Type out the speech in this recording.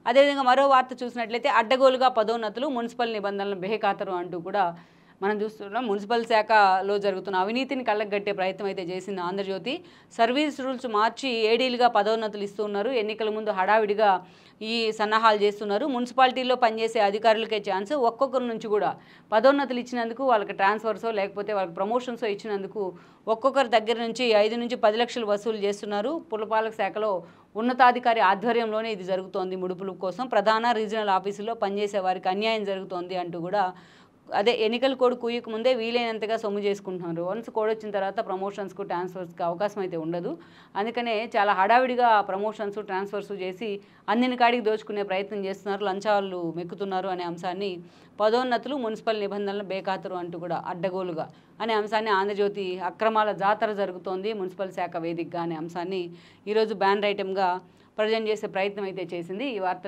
అదేవిధంగా మరో వార్త చూసినట్లయితే అడ్డగోలుగా పదోన్నతులు మున్సిపల్ నిబంధనలను బేఖాతరు అంటూ కూడా మనం చూస్తున్నాం. మున్సిపల్ శాఖలో జరుగుతున్న అవినీతిని కళ్ళగట్టే ప్రయత్నం అయితే చేసింది ఆంధ్రజ్యోతి. సర్వీస్ రూల్స్ మార్చి ఏడీలుగా పదోన్నతులు ఇస్తున్నారు. ఎన్నికల ముందు హడావిడిగా ఈ సన్నాహాలు చేస్తున్నారు. మున్సిపాలిటీల్లో పనిచేసే అధికారులకే ఛాన్స్. ఒక్కొక్కరి నుంచి కూడా పదోన్నతులు ఇచ్చినందుకు వాళ్ళకి ట్రాన్స్ఫర్సో లేకపోతే వాళ్ళకి ప్రమోషన్సో ఇచ్చినందుకు ఒక్కొక్కరి దగ్గర నుంచి 5 నుంచి 10 లక్షలు వసూలు చేస్తున్నారు. పురపాలక శాఖలో ఉన్నతాధికారి ఆధ్వర్యంలోనే ఇది జరుగుతోంది. ముడుపుల కోసం ప్రధాన రీజనల్ ఆఫీసుల్లో పనిచేసే వారికి అన్యాయం జరుగుతోంది అంటూ కూడా అదే ఎన్నికల కోడ్ కూయక ముందే వీలైనంతగా సొమ్ము చేసుకుంటున్నారు. వన్స్ కోడ్ వచ్చిన తర్వాత ప్రమోషన్స్కు ట్రాన్స్ఫర్స్కి అవకాశం అయితే ఉండదు. అందుకనే చాలా హడావిడిగా ప్రమోషన్స్ ట్రాన్స్ఫర్స్ చేసి అందిన కాడికి దోచుకునే ప్రయత్నం చేస్తున్నారు. లంచాలు మెక్కుతున్నారు అనే అంశాన్ని పదోన్నతులు మున్సిపల్ నిబంధనలు బేఖాతరు అంటూ కూడా అడ్డగోలుగా అనే అంశాన్ని ఆంధ్రజ్యోతి అక్రమాల జాతర జరుగుతోంది మున్సిపల్ శాఖ వేదికగా అనే అంశాన్ని ఈరోజు బ్యానర్ ఐటెంగా ప్రజెంట్ చేసే ప్రయత్నం అయితే చేసింది. ఈ వార్త